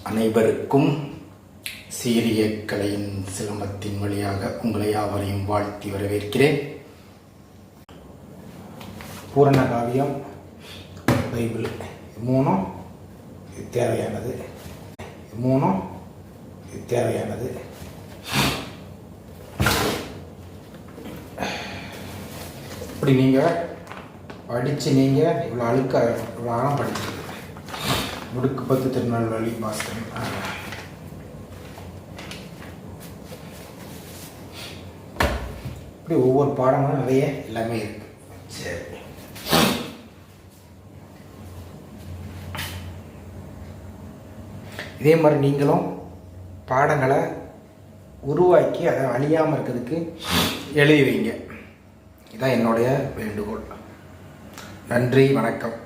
அனைவருக்கும் சீரிய கலையின் சிலம்பத்தின் வழியாக உங்களை யாவரையும் வாழ்த்தி வரவேற்கிறேன். பூரண காவியம், பைபிள் மூணும் தேவையானது. இப்படி நீங்கள் படித்து நீங்கள் இவ்வளோ இவ்வளோ ஆழம் படிச்சு முடுக்கு 10 திருநெல்வேலி பாஸ்கரன் இப்படி ஒவ்வொரு பாடங்களும் நிறைய எல்லாமே இருக்கு. சரி, இதே மாதிரி நீங்களும் பாடங்களை உருவாக்கி அதை அழியாமல் இருக்கிறதுக்கு எழுதி வைங்க. இதான் என்னுடைய வேண்டுகோள். நன்றி, வணக்கம்.